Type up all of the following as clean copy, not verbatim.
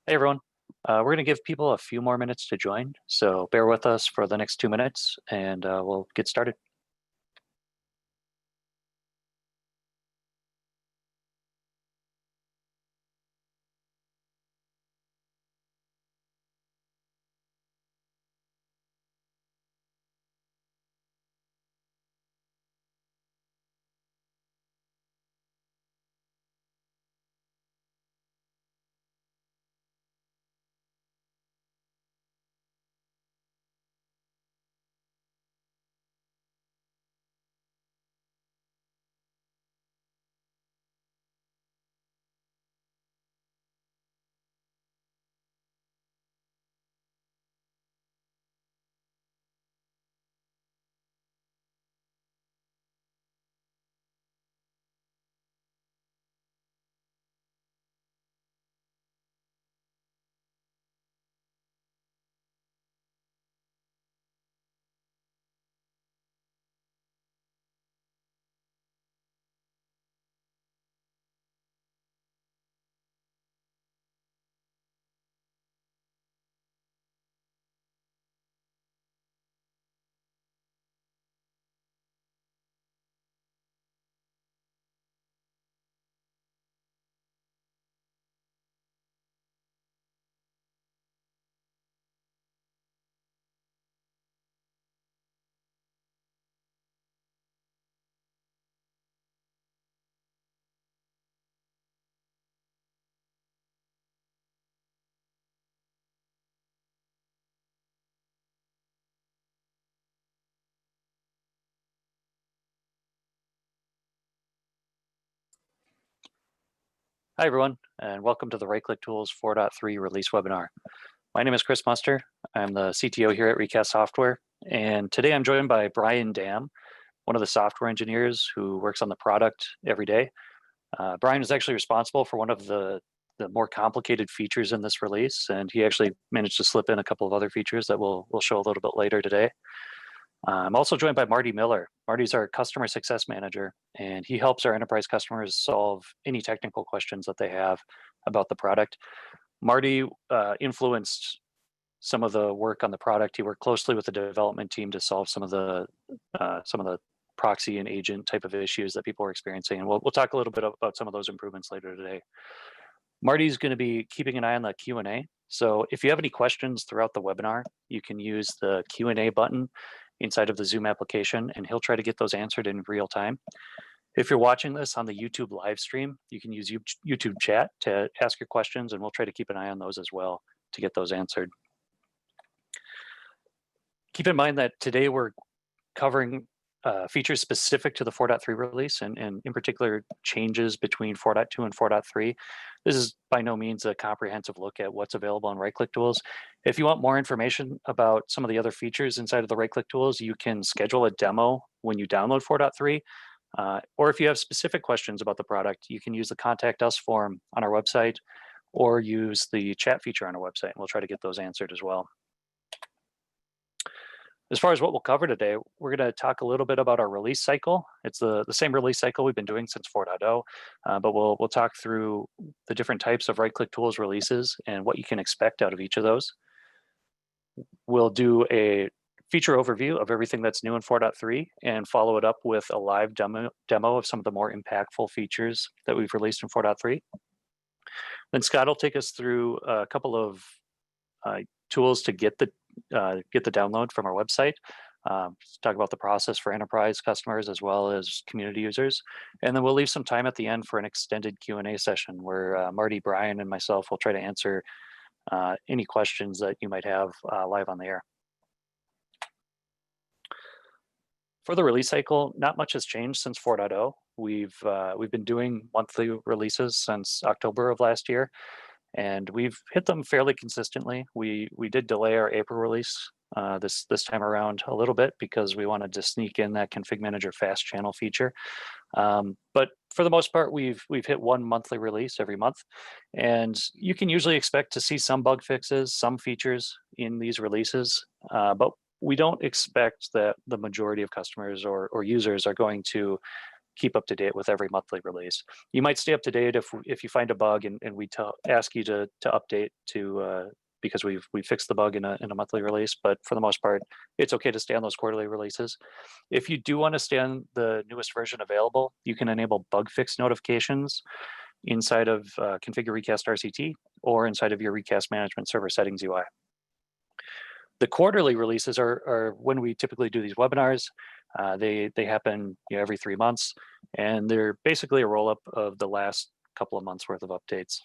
Hey everyone. We're going to give people a few more minutes to join, so bear with us for the next 2 minutes and we'll get started. Hi everyone, and welcome to the Right-Click Tools 4.3 release webinar. My name is Chris Muster. I'm the CTO here at Recast Software, and today I'm joined by Brian Dam, one of the software engineers who works on the product every day. Brian is actually responsible for one of the more complicated features in this release, and he actually managed to slip in a couple of other features that we'll show a little bit later today. I'm also joined by Marty Miller. Marty's our customer success manager, and he helps our enterprise customers solve any technical questions that they have about the product. Marty influenced some of the work on the product. He worked closely with the development team to solve some of the proxy and agent type of issues that people were experiencing, and we'll talk a little bit about some of those improvements later today. Marty's going to be keeping an eye on the Q&A. So if you have any questions throughout the webinar, you can use the Q&A button inside of the Zoom application, and he'll try to get those answered in real time. If you're watching this on the YouTube live stream, you can use YouTube chat to ask your questions, and we'll try to keep an eye on those as well to get those answered. Keep in mind that today we're covering features specific to the 4.3 release, and in particular changes between 4.2 and 4.3. This is by no means a comprehensive look at what's available on Right-Click Tools. If you want more information about some of the other features inside of the Right-Click Tools, you can schedule a demo when you download 4.3. Or if you have specific questions about the product, you can use the Contact Us form on our website or use the chat feature on our website, and we'll try to get those answered as well. As far as what we'll cover today, we're going to talk a little bit about our release cycle. It's the same release cycle we've been doing since 4.0, but we'll talk through the different types of Right-Click Tools releases and what you can expect out of each of those. We'll do a feature overview of everything that's new in 4.3 and follow it up with a live demo of some of the more impactful features that we've released in 4.3. Then Scott will take us through a couple of tools to get the download from our website, talk about the process for enterprise customers as well as community users, and then we'll leave some time at the end for an extended Q&A session where Marty, Brian, and myself will try to answer any questions that you might have live on the air. For the release cycle, not much has changed since 4.0. We've been doing monthly releases since October of last year, and we've hit them fairly consistently. We did delay our April release this time around a little bit because we wanted to sneak in that Config Manager fast channel feature. But for the most part, we've hit one monthly release every month, and you can usually expect to see some bug fixes, some features in these releases, but we don't expect that the majority of customers or users are going to keep up to date with every monthly release. You might stay up to date if you find a bug and we ask you to update to because we fixed the bug in a monthly release. But for the most part, it's okay to stay on those quarterly releases. If you do want to stay on the newest version available, you can enable bug fix notifications inside of Configure Recast RCT or inside of your Recast Management Server Settings UI. The quarterly releases are when we typically do these webinars. They happen every 3 months, and they're basically a roll-up of the last couple of months worth of updates.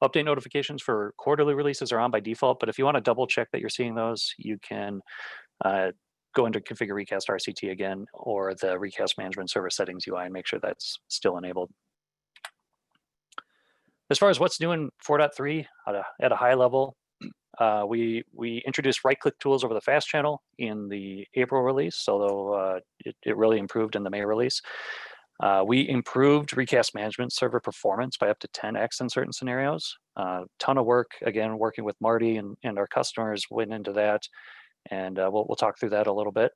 Update notifications for quarterly releases are on by default, but if you want to double check that you're seeing those, you can go into Configure Recast RCT again or the Recast Management Server Settings UI and make sure that's still enabled. As far as what's new in 4.3 at a high level, we introduced right-click tools over the fast channel in the April release, although it really improved in the May release. We improved Recast Management Server performance by up to 10x in certain scenarios. Ton of work, again, working with Marty and our customers went into that, and we'll talk through that a little bit.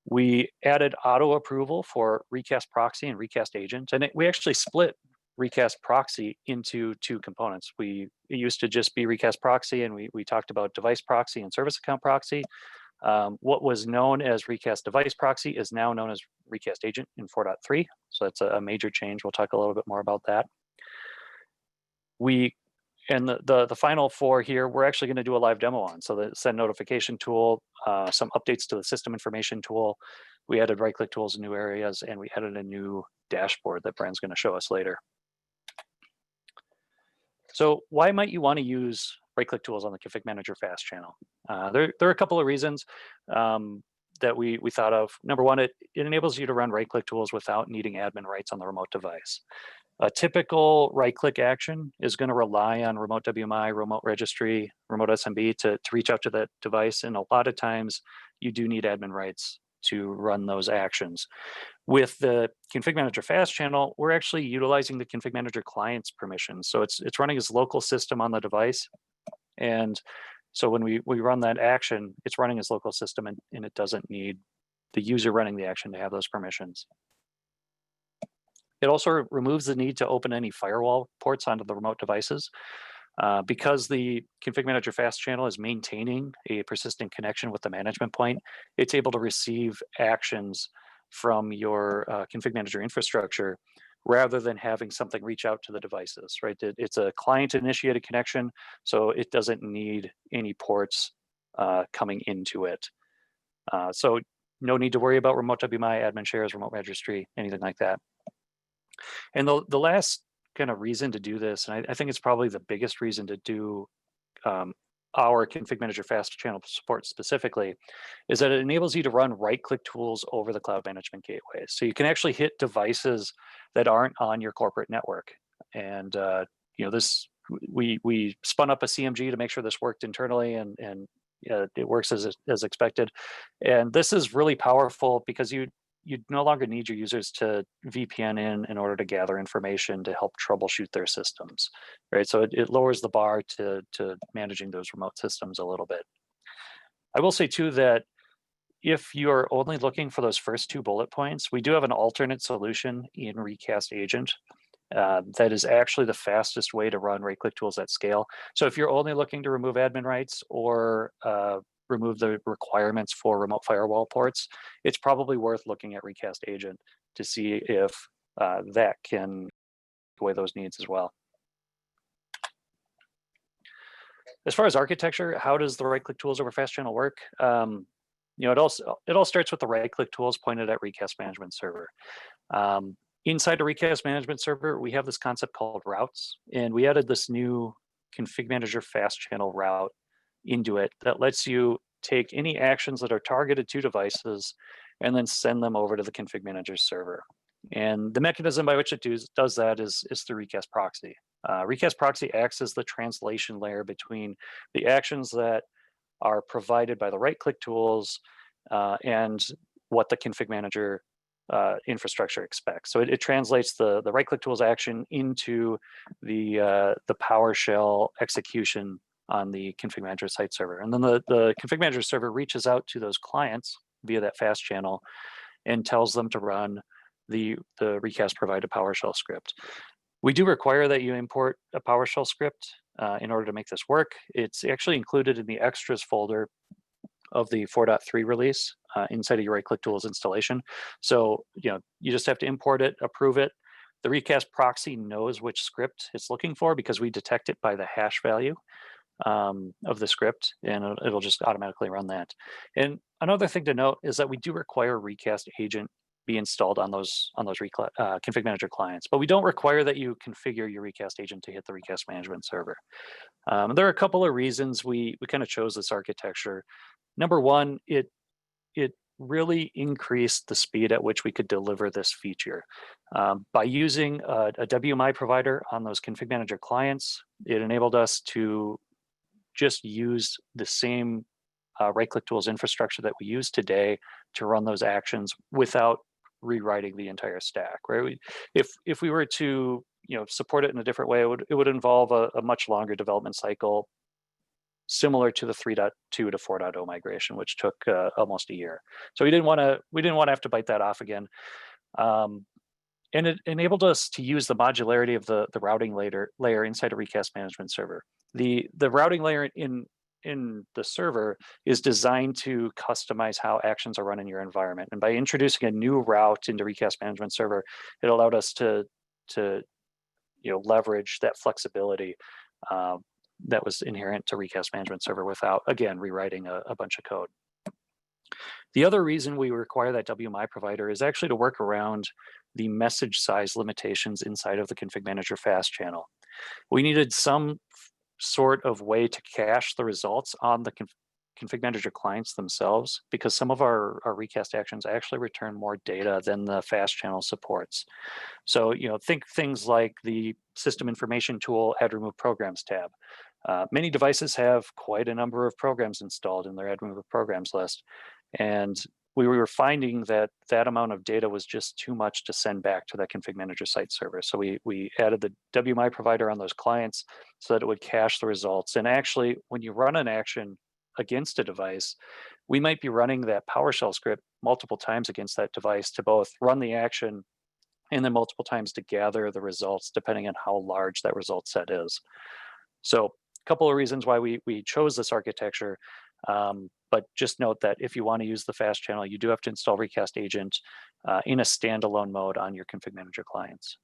We added auto approval for Recast Proxy and Recast Agent, and we actually split Recast Proxy into 2 components. It used to just be Recast Proxy, and we talked about Device Proxy and Service Account Proxy. What was known as Recast Device Proxy is now known as Recast Agent in 4.3, so that's a major change. We'll talk a little bit more about that. And the final 4 here, we're actually going to do a live demo on. So the send notification tool, some updates to the system information tool. We added right-click tools in new areas, and we added a new dashboard that Brian's going to show us later. So why might you want to use right-click tools on the Config Manager Fast channel? There are a couple of reasons that we thought of. Number one, it enables you to run right-click tools without needing admin rights on the remote device. A typical right-click action is going to rely on remote WMI, remote registry, remote SMB to reach out to that device, and a lot of times you do need admin rights to run those actions. With the Config Manager Fast channel, we're actually utilizing the Config Manager client's permissions. So it's running as local system on the device. And so when we run that action, it's running as local system and it doesn't need the user running the action to have those permissions. It also removes the need to open any firewall ports onto the remote devices. Because the Config Manager Fast channel is maintaining a persistent connection with the management point, it's able to receive actions from your Config Manager infrastructure rather than having something reach out to the devices, right? It's a client-initiated connection, so it doesn't need any ports coming into it. So no need to worry about remote WMI, admin shares, remote registry, anything like that. And the last kind of reason to do this, and I think it's probably the biggest reason to do our Config Manager Fast channel support specifically, is that it enables you to run right-click tools over the cloud management gateway. So you can actually hit devices that aren't on your corporate network. And we spun up a CMG to make sure this worked internally, and it works as expected. And this is really powerful because you no longer need your users to VPN in order to gather information to help troubleshoot their systems, right? So it lowers the bar to managing those remote systems a little bit. I will say too that if you're only looking for those first 2 bullet points, we do have an alternate solution in Recast Agent that is actually the fastest way to run right-click tools at scale. So if you're only looking to remove admin rights or remove the requirements for remote firewall ports, it's probably worth looking at Recast Agent to see if that can take away those needs as well. As far as architecture, how does the right-click tools over fast channel work? It all starts with the right-click tools pointed at Recast Management Server. Inside the Recast Management Server, we have this concept called routes, and we added this new Config Manager Fast channel route into it that lets you take any actions that are targeted to devices and then send them over to the Config Manager server. And the mechanism by which it does that is through Recast Proxy. Recast Proxy acts as the translation layer between the actions that are provided by the right-click tools and what the Config Manager infrastructure expects. So it translates the right-click tools action into the PowerShell execution on the Config Manager site server. And then the Config Manager server reaches out to those clients via that fast channel and tells them to run the Recast provided PowerShell script. We do require that you import a PowerShell script in order to make this work. It's actually included in the extras folder of the 4.3 release inside of your right-click tools installation. So you just have to import it, approve it. The Recast proxy knows which script it's looking for because we detect it by the hash value of the script, and it'll just automatically run that. And another thing to note is that we do require Recast agent be installed on those config manager clients, but we don't require that you configure your Recast agent to hit the Recast management server. There are a couple of reasons we kind of chose this architecture. Number one, it really increased the speed at which we could deliver this feature. By using a WMI provider on those config manager clients, it enabled us to just use the same right-click tools infrastructure that we use today to run those actions without rewriting the entire stack. Right? If we were to support it in a different way, it would involve a much longer development cycle, similar to the 3.2 to 4.0 migration, which took almost a year. So we didn't want to have to bite that off again. And it enabled us to use the modularity of the routing layer inside a Recast management server. The routing layer in the server is designed to customize how actions are run in your environment. And by introducing a new route into Recast management server, it allowed us to leverage that flexibility that was inherent to Recast management server without, again, rewriting a bunch of code. The other reason we require that WMI provider is actually to work around the message size limitations inside of the config manager fast channel. We needed some sort of way to cache the results on the config manager clients themselves, because some of our Recast actions actually return more data than the fast channel supports. So think things like the system information tool add remove programs tab. Many devices have quite a number of programs installed in their add remove programs list, and we were finding that amount of data was just too much to send back to that config manager site server. So we added the WMI provider on those clients so that it would cache the results. And actually, when you run an action against a device, we might be running that PowerShell script multiple times against that device to both run the action and then multiple times to gather the results, depending on how large that result set is. So a couple of reasons why we chose this architecture. But just note that if you want to use the fast channel, you do have to install Recast agent in a standalone mode on your config manager clients.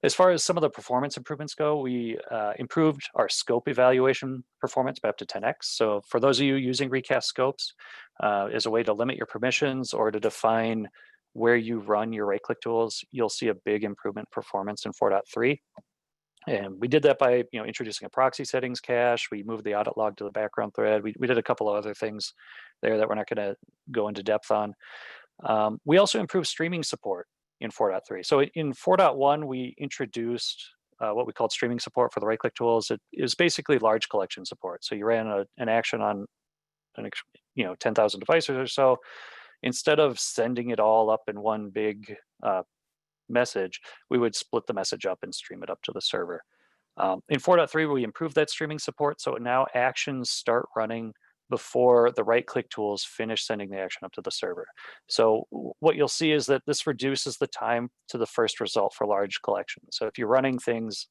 As far as some of the performance improvements go, we improved our scope evaluation performance by up to 10x. So for those of you using Recast scopes as a way to limit your permissions or to define where you run your right-click tools, you'll see a big improvement in performance in 4.3. And we did that by introducing a proxy settings cache. We moved the audit log to the background thread. We did a couple of other things there that we're not going to go into depth on. We also improved streaming support in 4.3. So in 4.1, we introduced what we called streaming support for the right-click tools. It was basically large collection support. So you ran an action on 10,000 devices or so. Instead of sending it all up in one big message, we would split the message up and stream it up to the server. In 4.3, we improved that streaming support, so now actions start running before the right-click tools finish sending the action up to the server. So what you'll see is that this reduces the time to the first result for large collections. So if you're running things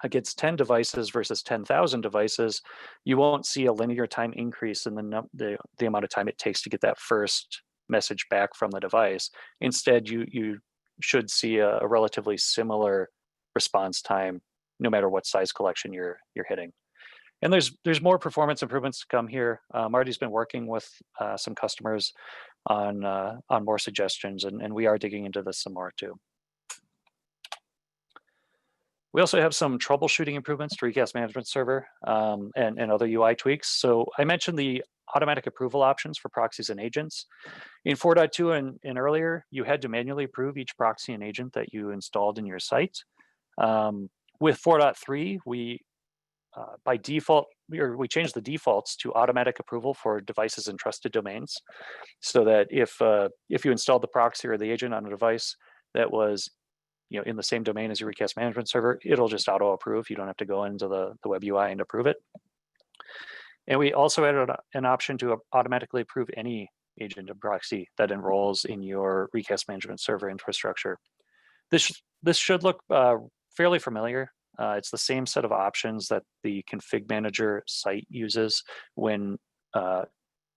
against 10 devices versus 10,000 devices, you won't see a linear time increase in the amount of time it takes to get that first message back from the device. Instead, you should see a relatively similar response time no matter what size collection you're hitting. And there's more performance improvements to come here. Marty's been working with some customers on more suggestions, and we are digging into this some more too. We also have some troubleshooting improvements to Recast Management Server and other UI tweaks. So I mentioned the automatic approval options for proxies and agents. In 4.2 and earlier, you had to manually approve each proxy and agent that you installed in your site. With 4.3, we by default, we changed the defaults to automatic approval for devices and trusted domains, so that if you installed the proxy or the agent on a device that was in the same domain as your Recast Management Server, it'll just auto approve. You don't have to go into the web UI and approve it. And we also added an option to automatically approve any agent and proxy that enrolls in your Recast Management Server infrastructure. This should look fairly familiar. It's the same set of options that the config manager site uses when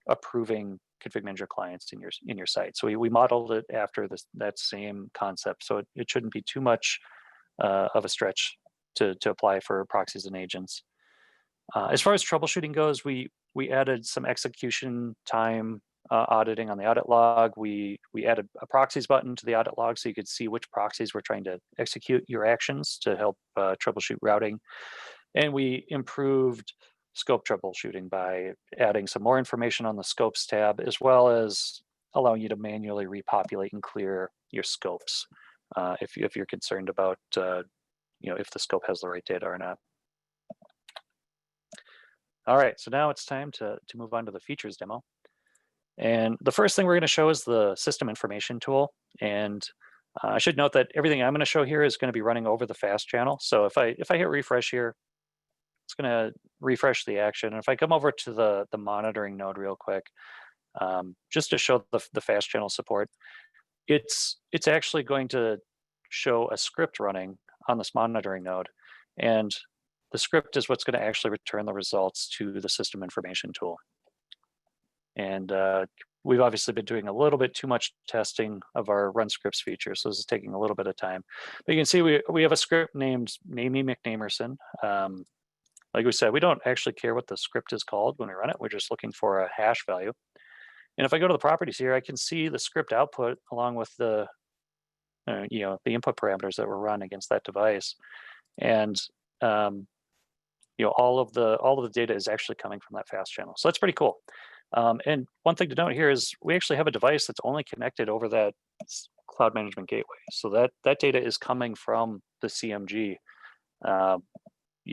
approving config manager clients in your site. So we modeled it after that same concept. So it shouldn't be too much of a stretch to apply for proxies and agents. As far as troubleshooting goes, we added some execution time auditing on the audit log. We added a proxies button to the audit log so you could see which proxies were trying to execute your actions to help troubleshoot routing. And we improved scope troubleshooting by adding some more information on the scopes tab, as well as allowing you to manually repopulate and clear your scopes if you're concerned about if the scope has the right data or not. All right, so now it's time to move on to the features demo. And the first thing we're going to show is the system information tool. And I should note that everything I'm going to show here is going to be running over the fast channel. So if I hit refresh here, it's going to refresh the action. And if I come over to the monitoring node real quick, just to show the fast channel support, it's actually going to show a script running on this monitoring node. And the script is what's going to actually return the results to the system information tool. And we've obviously been doing a little bit too much testing of our run scripts feature, so this is taking a little bit of time. But you can see we have a script named Mamie McNamerson. Like we said, we don't actually care what the script is called when we run it. We're just looking for a hash value. And if I go to the properties here, I can see the script output along with the the input parameters that were run against that device. And all of the data is actually coming from that fast channel. So that's pretty cool. And one thing to note here is we actually have a device that's only connected over that cloud management gateway. So that data is coming from the CMG,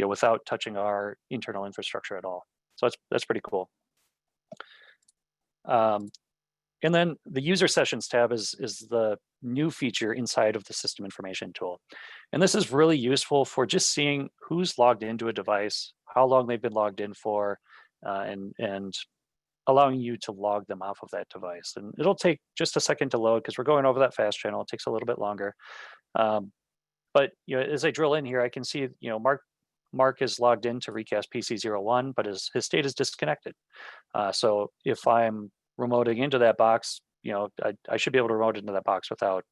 without touching our internal infrastructure at all. So that's pretty cool. And then the user sessions tab is the new feature inside of the system information tool. And this is really useful for just seeing who's logged into a device, how long they've been logged in for, and allowing you to log them off of that device. And it'll take just a second to load because we're going over that fast channel. It takes a little bit longer. But as I drill in here, I can see Mark is logged into Recast PC01, but his state is disconnected. So if I'm remoting into that box, I should be able to remote into that box without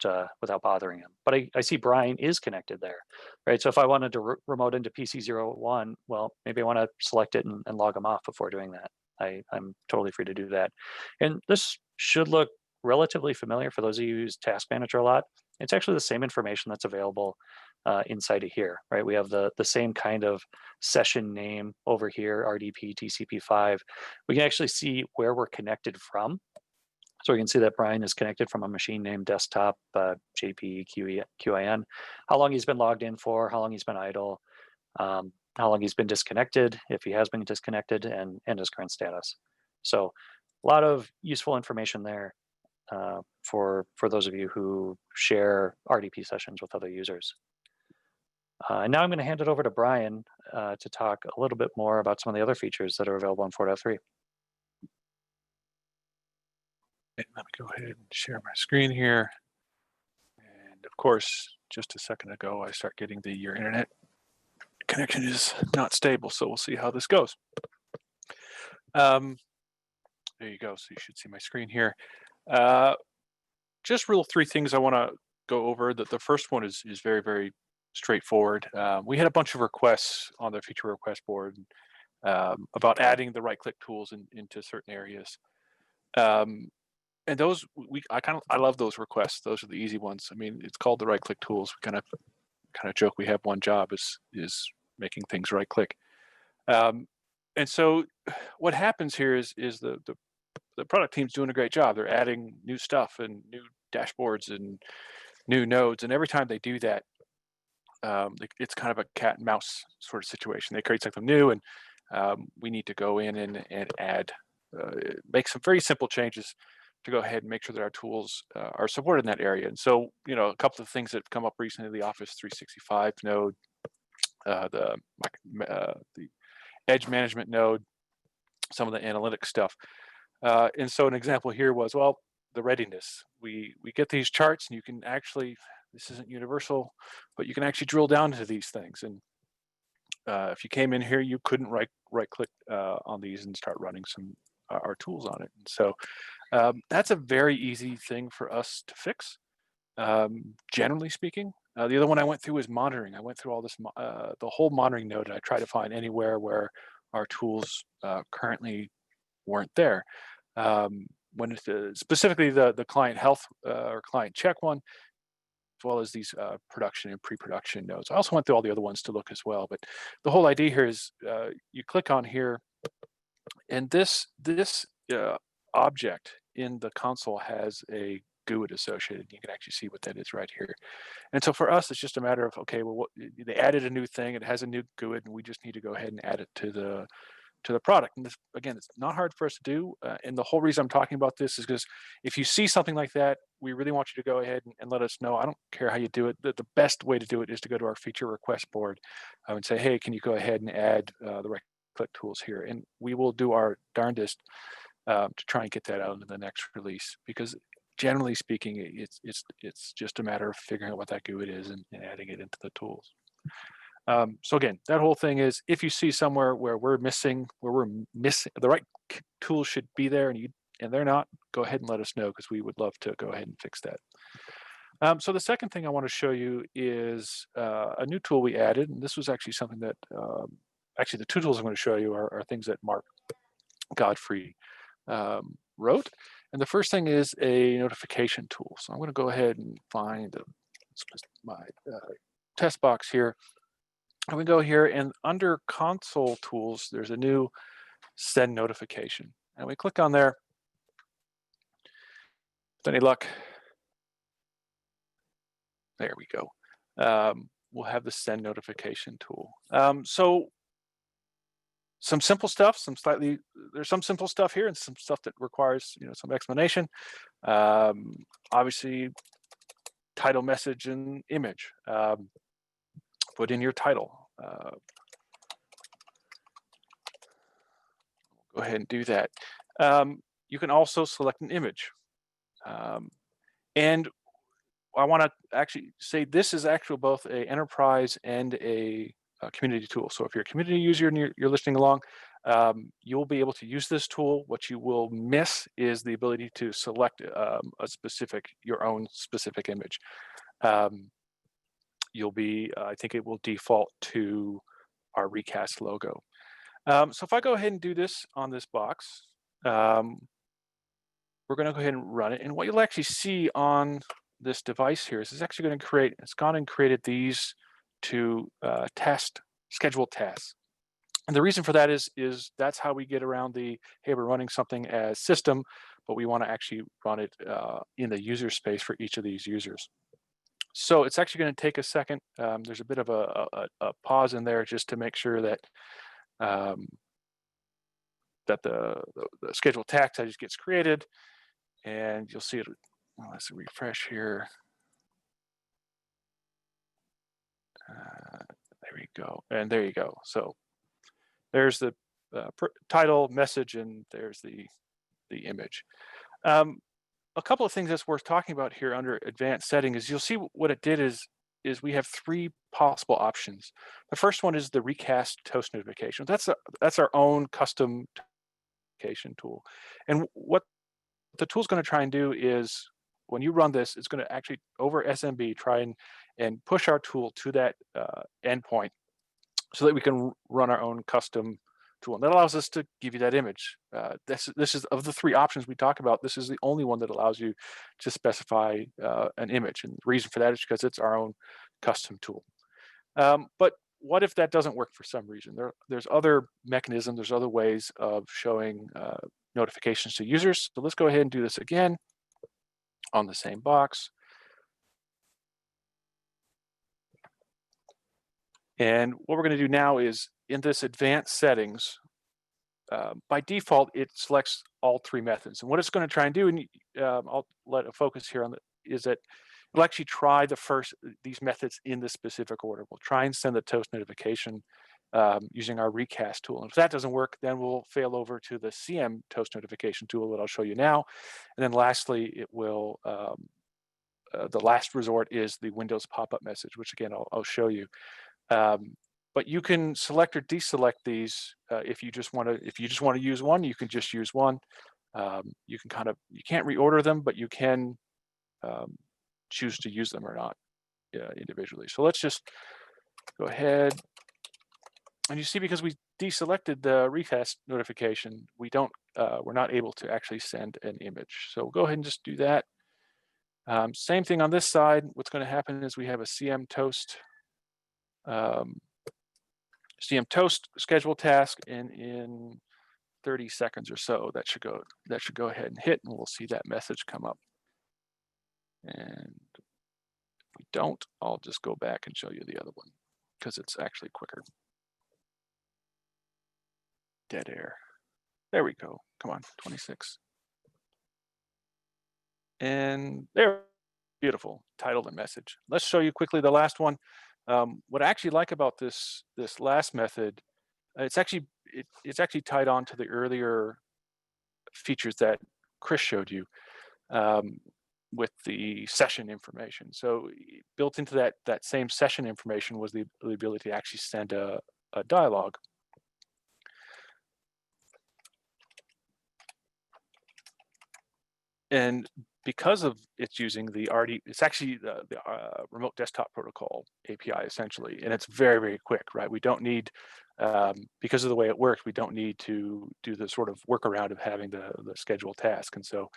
bothering him. But I see Brian is connected there, right? So if I wanted to remote into PC01, well, maybe I want to select it and log him off before doing that. I'm totally free to do that. And this should look relatively familiar for those of you who use Task Manager a lot. It's actually the same information that's available inside of here, right? We have the same kind of session name over here, RDP TCP5. We can actually see where we're connected from. So we can see that Brian is connected from a machine named desktop JP QIN, how long he's been logged in for, how long he's been idle, how long he's been disconnected, if he has been disconnected, and his current status. So a lot of useful information there for those of you who share RDP sessions with other users. And now I'm going to hand it over to Brian to talk a little bit more about some of the other features that are available in 4.3. Let me go ahead and share my screen here. And of course, just a second ago, I start getting your internet connection is not stable, so we'll see how this goes. There you go. So you should see my screen here. Just three things I want to go over. The first one is very, very straightforward. We had a bunch of requests on the feature request board about adding the right-click tools into certain areas. And those I love those requests. Those are the easy ones. I mean, it's called the right-click tools. We kind of joke we have one job is making things right-click. And so what happens here is the product team's doing a great job. They're adding new stuff and new dashboards and new nodes. And every time they do that, it's kind of a cat and mouse sort of situation. They create something new, and we need to go in and add, make some very simple changes to go ahead and make sure that our tools are supported in that area. And so, a couple of things that have come up recently: the Office 365 node, the Edge management node, some of the analytics stuff. And so an example here was, well, the readiness. We get these charts, and you can actually, this isn't universal, but you can actually drill down into these things. And if you came in here, you couldn't right click on these and start running some our tools on it. And so that's a very easy thing for us to fix, generally speaking. The other one I went through was monitoring. I went through all this, the whole monitoring node, and I tried to find anywhere where our tools currently weren't there. When it's specifically the client health or client check one, as well as these production and pre-production nodes. I also went through all the other ones to look as well. But the whole idea here is you click on here, and this object in the console has a GUID associated. You can actually see what that is right here. And so for us, it's just a matter of, okay, well, they added a new thing. It has a new GUID, and we just need to go ahead and add it to the product. And this, again, it's not hard for us to do. And the whole reason I'm talking about this is because if you see something like that, we really want you to go ahead and let us know. I don't care how you do it. The best way to do it is to go to our feature request board and say, hey, can you go ahead and add the right click tools here? And we will do our darndest to try and get that out into the next release, because generally speaking, it's just a matter of figuring out what that GUID is and adding it into the tools. So again, that whole thing is, if you see somewhere where we're missing the right tools should be there and they're not, go ahead and let us know, because we would love to go ahead and fix that. So the second thing I want to show you is a new tool we added, and this was actually something that actually the two tools I'm going to show you are things that Mark Godfrey wrote. And the first thing is a notification tool. So I'm going to go ahead and find my test box here. And we go here, and under console tools, there's a new send notification. And we click on there. With any luck, there we go. We'll have the send notification tool. So some simple stuff, there's some simple stuff here and some stuff that requires, some explanation. Obviously, title, message, and image. Put in your title. Go ahead and do that. You can also select an image. And I want to actually say this is actually both an enterprise and a community tool. So if you're a community user and you're listening along, you'll be able to use this tool. What you will miss is the ability to select your own specific image. I think it will default to our Recast logo. So if I go ahead and do this on this box, we're going to go ahead and run it. And what you'll actually see on this device here is it's actually going to it's gone and created these to scheduled tasks. And the reason for that is that's how we get around hey, we're running something as system, but we want to actually run it in the user space for each of these users. So it's actually going to take a second. There's a bit of a pause in there just to make sure that that the scheduled task just gets created, and you'll see it. Well, let's refresh here. There we go, and there you go. So there's the title, message, and there's the image. A couple of things that's worth talking about here under advanced setting is you'll see what it did is we have three possible options. The first one is the recast toast notification. That's our own custom notification tool. And what the tool's going to try and do is when you run this, it's going to actually over SMB try and push our tool to that endpoint so that we can run our own custom tool. And that allows us to give you that image. This is, of the three options we talk about, this is the only one that allows you to specify an image. And the reason for that is because it's our own custom tool. But what if that doesn't work for some reason? There's other mechanisms, there's other ways of showing notifications to users. So let's go ahead and do this again on the same box. And what we're going to do now is in this advanced settings, by default, it selects all three methods. And what it's going to try and do, and I'll let a focus here on is that it'll actually try these methods in this specific order. We'll try and send the toast notification using our recast tool. And if that doesn't work, then we'll fail over to the CM toast notification tool that I'll show you now. And then lastly, it will, the last resort is the Windows pop-up message, which again, I'll show you. But you can select or deselect these if you just want to use one. You can just use one. You can't reorder them, but you can choose to use them or not individually. So let's just go ahead, and you see, because we deselected the recast notification, we're not able to actually send an image. So we'll go ahead and just do that. Same thing on this side. What's going to happen is we have a CM toast schedule task, and in 30 seconds or so, that should go ahead and hit, and we'll see that message come up. And if we don't, I'll just go back and show you the other one because it's actually quicker. Dead air. There we go. Come on, 26. And there, beautiful title and message. Let's show you quickly the last one. What I actually like about this last method, it's actually tied on to the earlier features that Chris showed you with the session information. So built into that same session information was the ability to actually send a dialogue. And because of it's using the it's actually the remote desktop protocol API essentially, and it's very, very quick, right? We don't need, because of the way it works, we don't need to do the sort of workaround of having the schedule task. And so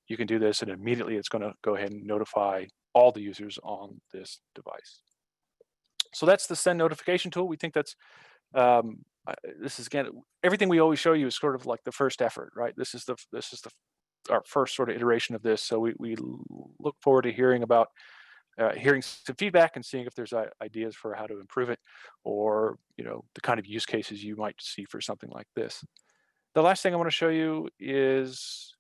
you can do this, and immediately it's going to go ahead and notify all the users on this device. So that's the send notification tool. We think that's this is, again, everything we always show you is sort of like the first effort, right? This is our first sort of iteration of this. So we look forward to hearing some feedback and seeing if there's ideas for how to improve it, or the kind of use cases you might see for something like this. The last thing I want to show you is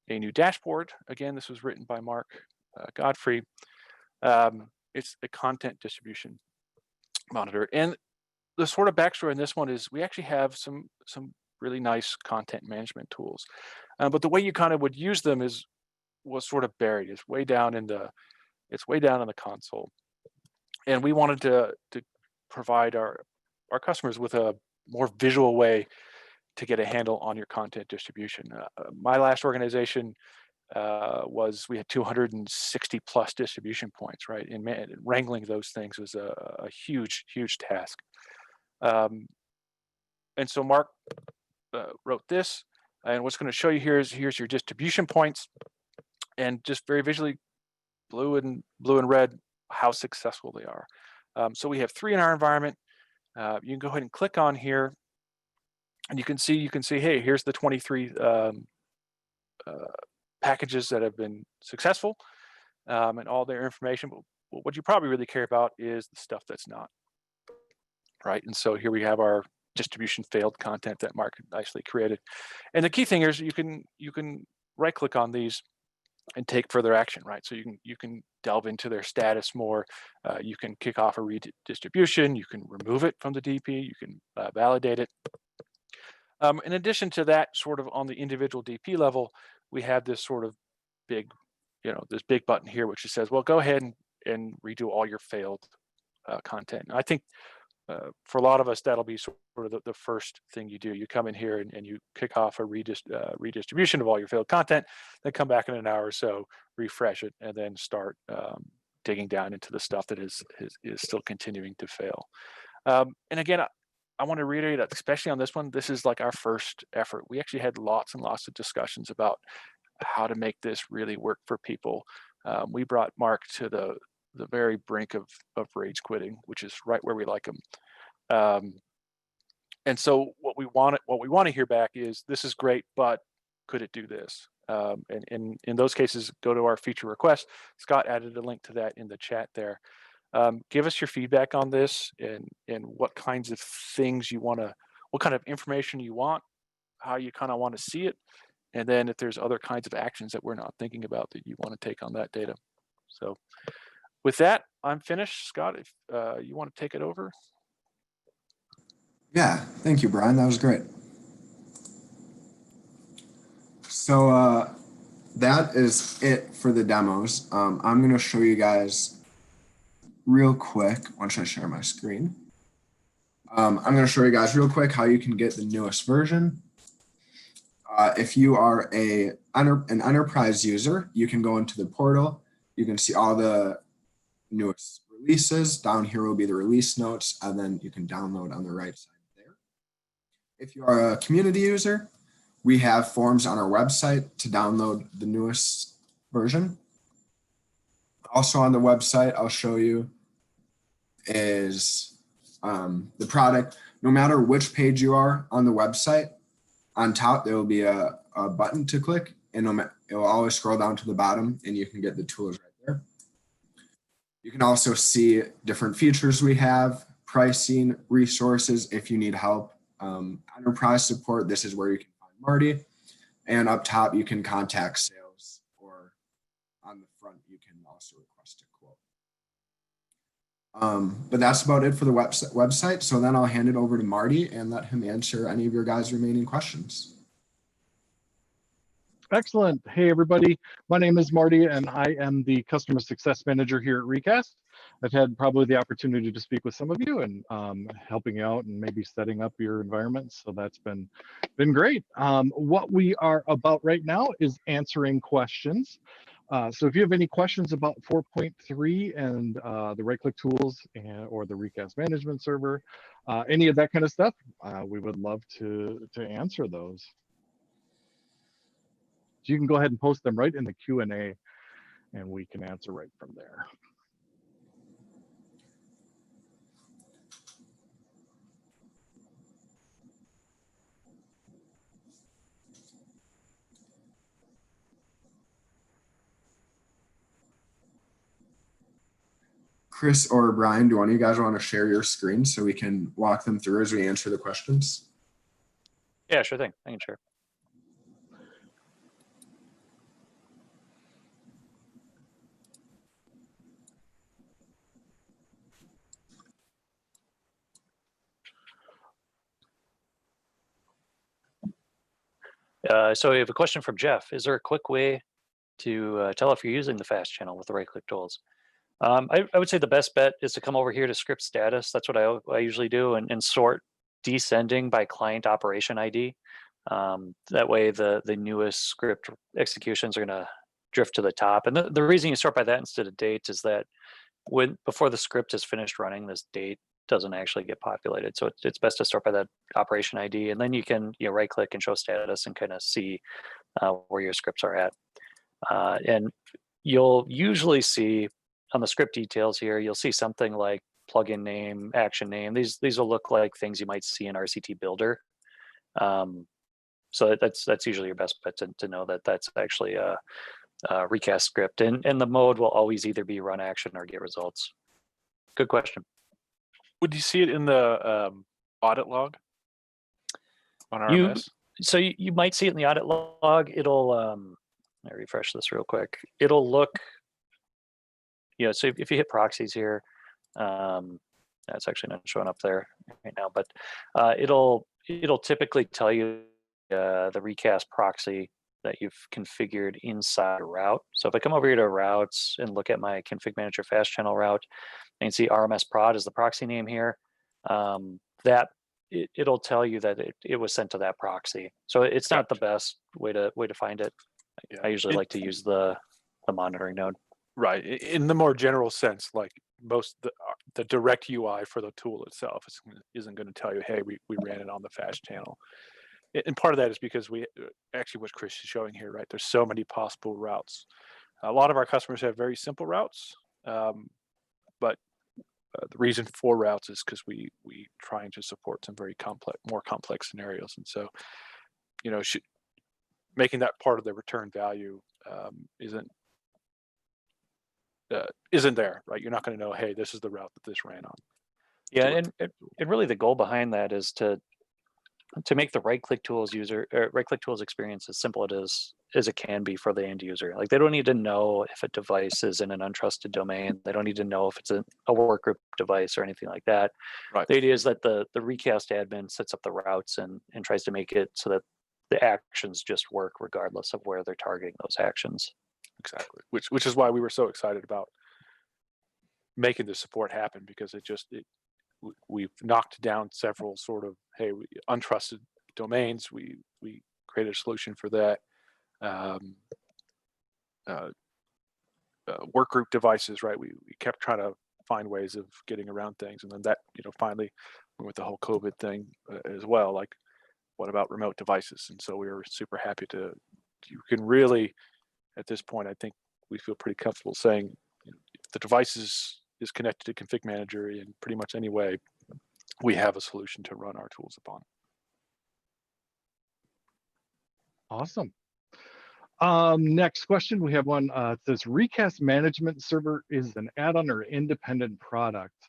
a new dashboard. Again, this was written by Mark Godfrey. It's a content distribution monitor, and the sort of backstory on this one is we actually have some really nice content management tools, but the way you kind of would use them was sort of buried. It's way down in the console, and we wanted to provide our customers with a more visual way to get a handle on your content distribution. My last organization we had 260 plus distribution points, right? And wrangling those things was a huge task. And so Mark wrote this, and what's going to show you here is here's your distribution points, and just very visually, blue and red, how successful they are. So we have 3 in our environment. You can go ahead and click on here, and you can see, hey, here's the 23 packages that have been successful, and all their information. But what you probably really care about is the stuff that's not, right? And so here we have our distribution failed content that Mark nicely created. And the key thing is you can right click on these and take further action, right? So you can delve into their status more. You can kick off a redistribution. You can remove it from the DP. You can validate it. In addition to that, sort of on the individual DP level, we have this sort of big, this big button here, which just says, well, go ahead and redo all your failed content. And I think for a lot of us, that'll be sort of the first thing you do. You come in here and you kick off a redistribution of all your failed content, then come back in an hour or so, refresh it, and then start digging down into the stuff that is still continuing to fail. And again, I want to reiterate that, especially on this one, this is like our first effort. We actually had lots and lots of discussions about how to make this really work for people. We brought Mark to the very brink of rage quitting, which is right where we like him. And so what we want to hear back is, this is great, but could it do this? And in those cases, go to our feature request. Scott added a link to that in the chat there. Give us your feedback on this, and what kinds of things you want to, what kind of information you want, how you kind of want to see it, and then if there's other kinds of actions that we're not thinking about that you want to take on that data. So with that, I'm finished. Scott, if you want to take it over. Yeah, thank you, Brian. That was great. So that is it for the demos. I'm going to show you guys real quick. Once I share my screen, I'm going to show you guys real quick how you can get the newest version. If you are an enterprise user, you can go into the portal. You can see all the newest releases. Down here will be the release notes, and then you can download on the right side there. If you are a community user, we have forms on our website to download the newest version. Also on the website, I'll show you is the product. No matter which page you are on the website, on top there will be a button to click, and it will always scroll down to the bottom, and you can get the tools right there. You can also see different features we have, pricing, resources if you need help, enterprise support. This is where you can find Marty. And up top, you can contact sales, or on the front, you can also request a quote. But that's about it for the website. So then I'll hand it over to Marty and let him answer any of your guys' remaining questions. Excellent. Hey, everybody. My name is Marty, and I am the Customer Success Manager here at Recast. I've had probably the opportunity to speak with some of you and helping you out and maybe setting up your environments. So that's been great. What we are about right now is answering questions. So if you have any questions about 4.3 and the right-click tools or the Recast Management Server, any of that kind of stuff, we would love to answer those. So you can go ahead and post them right in the Q&A, and we can answer right from there. Chris or Brian, do one of you guys want to share your screen so we can walk them through as we answer the questions? Yeah, sure thing. I can share. So we have a question from Jeff. Is there a quick way to tell if you're using the fast channel with the right-click tools? I would say the best bet is to come over here to script status. That's what I usually do, and sort descending by client operation ID. That way the newest script executions are going to drift to the top. And the reason you sort by that instead of dates is that before the script is finished running, this date doesn't actually get populated. So it's best to start by that operation ID, and then you can right click and show status and kind of see where your scripts are at. And you'll usually see on the script details here, you'll see something like plugin name, action name. These will look like things you might see in RCT Builder. So that's usually your best bet to know that that's actually a recast script. And the mode will always either be run action or get results. Good question. Would you see it in the audit log on RMS? So you might see it in the audit log. It'll, let me refresh this real quick. It'll look, so if you hit proxies here, that's actually not showing up there right now, but it'll typically tell you the recast proxy that you've configured inside a route. So if I come over here to routes and look at my config manager fast channel route, you can see RMS prod is the proxy name here. It'll tell you that it was sent to that proxy. So it's not the best way to find it. Yeah. I usually like to use the monitoring node. Right. In the more general sense, like most the direct UI for the tool itself isn't going to tell you, hey, we ran it on the fast channel. And part of that is because we actually what Chris is showing here, right? There's so many possible routes. A lot of our customers have very simple routes, but the reason for routes is because we trying to support some very more complex scenarios, and so making that part of the return value isn't there, right? You're not going to know, hey, this is the route that this ran on. Yeah, and really the goal behind that is to to make the right-click tools right-click tools experience as simple as it can be for the end user. Like, they don't need to know if a device is in an untrusted domain. They don't need to know if it's a work group device or anything like that. Right. The idea is that the Recast admin sets up the routes and tries to make it so that the actions just work regardless of where they're targeting those actions. Exactly. Which is why we were so excited about making the support happen, because we've knocked down several sort of, hey, untrusted domains. We created a solution for that. Work group devices, right? We kept trying to find ways of getting around things, and then that, finally, with the whole COVID thing as well, like, what about remote devices? And so we were super happy you can really, at this point, I think we feel pretty comfortable saying, if the device is connected to Config Manager in pretty much any way, we have a solution to run our tools upon. Awesome. Next question, we have one. It says, Recast Management Server is an add-on or independent product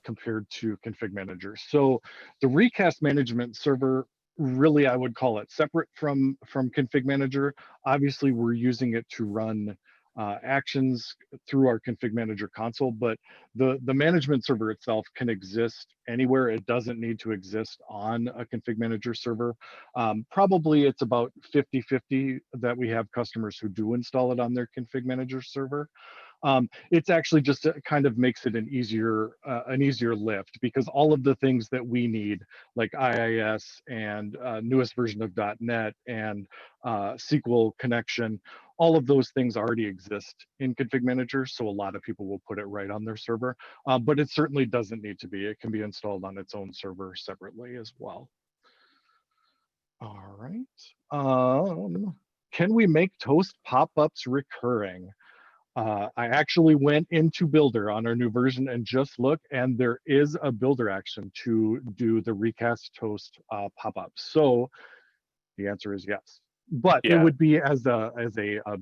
compared to Config Manager. So the Recast Management Server, really, I would call it separate from Config Manager. Obviously, we're using it to run actions through our Config Manager console, but the management server itself can exist anywhere. It doesn't need to exist on a Config Manager server. Probably it's about 50-50 that we have customers who do install it on their Config Manager server. It's actually just kind of makes it an easier lift, because all of the things that we need, like IIS and newest version of .NET and SQL connection, all of those things already exist in Config Manager, so a lot of people will put it right on their server, but it certainly doesn't need to be. It can be installed on its own server separately as well. All right. Can we make toast pop-ups recurring? I actually went into Builder on our new version and just looked, and there is a Builder action to do the Recast Toast pop-up. So the answer is yes, but it would be as a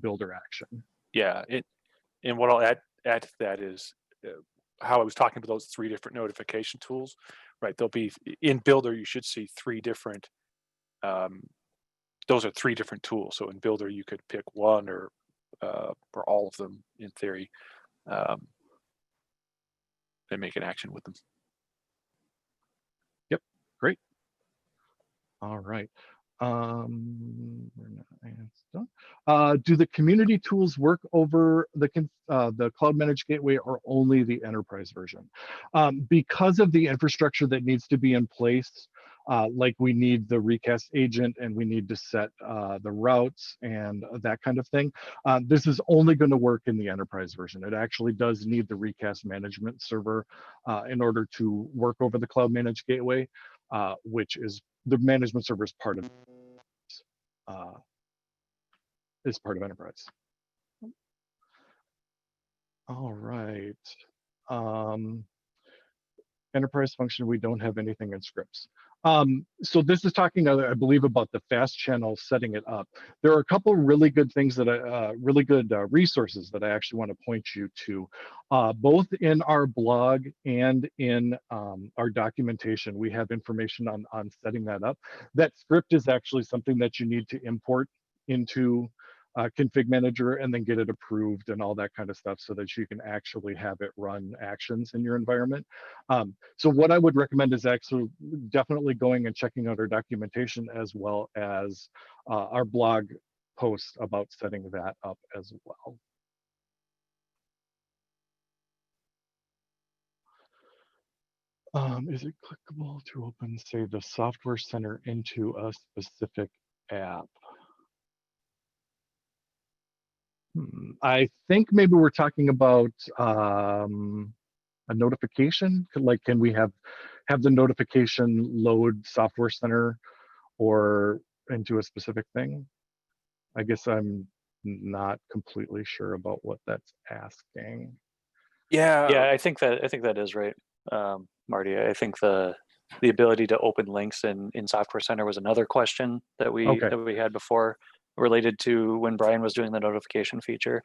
Builder action. Yeah, and what I'll add to that is how I was talking about those 3 different notification tools, right? They'll be in Builder. You should see 3 different. Those are 3 different tools. So in Builder, you could pick one or all of them in theory, and make an action with them. Yep, great. All right. Do the community tools work over the Cloud Managed Gateway or only the enterprise version? Because of the infrastructure that needs to be in place, like we need the recast agent and we need to set the routes and that kind of thing, this is only going to work in the enterprise version. It actually does need the recast management server in order to work over the Cloud Managed Gateway, which is the management server is part of enterprise. All right. Enterprise function, we don't have anything in scripts. So this is talking, I believe, about the fast channel, setting it up. There are a couple really good things that really good resources that I actually want to point you to. Both in our blog and in our documentation, we have information on setting that up. That script is actually something that you need to import into Config Manager and then get it approved and all that kind of stuff so that you can actually have it run actions in your environment. So what I would recommend is actually definitely going and checking out our documentation as well as our blog post about setting that up as well. Is it clickable to open, say, the Software Center into a specific app? I think maybe we're talking about a notification. Like, can we have the notification load Software Center or into a specific thing? I guess I'm not completely sure about what that's asking. Yeah, I think that is right, Marty. I think the ability to open links in Software Center was another question that we had before, related to when Brian was doing the notification feature.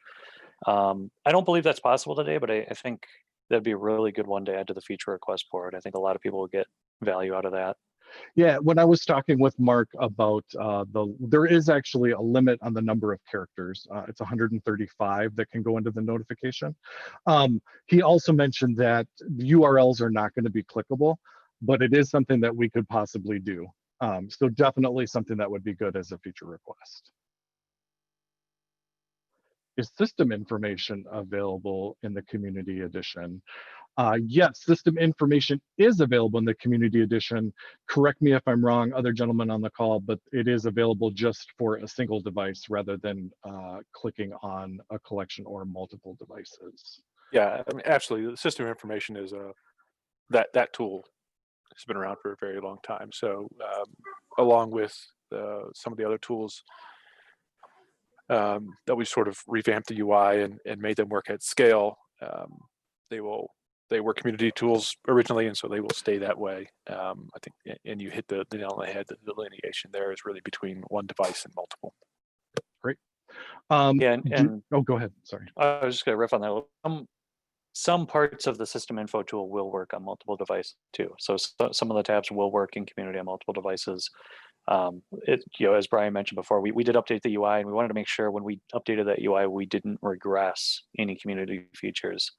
I don't believe that's possible today, but I think that'd be a really good one to add to the feature request board. I think a lot of people will get value out of that. Yeah, when I was talking with Mark about there is actually a limit on the number of characters. It's 135 that can go into the notification. He also mentioned that URLs are not going to be clickable, but it is something that we could possibly do. So definitely something that would be good as a feature request. Is system information available in the community edition? Yes, system information is available in the community edition. Correct me if I'm wrong, other gentlemen on the call, but it is available just for a single device rather than clicking on a collection or multiple devices. Yeah, I mean, absolutely. The system information is that tool has been around for a very long time. So along with some of the other tools that we sort of revamped the UI and made them work at scale, they were community tools originally, and so they will stay that way. I think, and you hit the nail on the head. The delineation there is really between one device and multiple. Great. Yeah, and oh, go ahead. Sorry. I was just going to riff on that. Some parts of the system info tool will work on multiple devices too. So some of the tabs will work in community on multiple devices. As Brian mentioned before, we did update the UI, and we wanted to make sure when we updated that UI, we didn't regress any community features.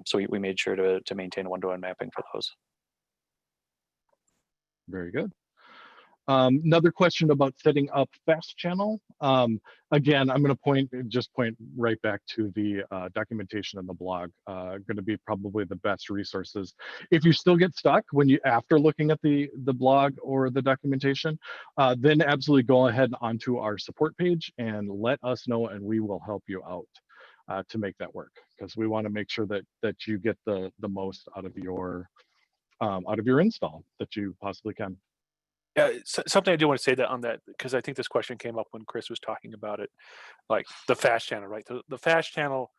So we made sure to maintain one-to-one mapping for those. Very good. Another question about setting up fast channel. Again, I'm going to just point right back to the documentation in the blog. Going to be probably the best resources. If you still get stuck after looking at the blog or the documentation, then absolutely go ahead onto our support page and let us know, and we will help you out to make that work, because we want to make sure that you get the most out of your install that you possibly can. Yeah, something I do want to say that on that, because I think this question came up when Chris was talking about it, like the fast channel, right? The fast channel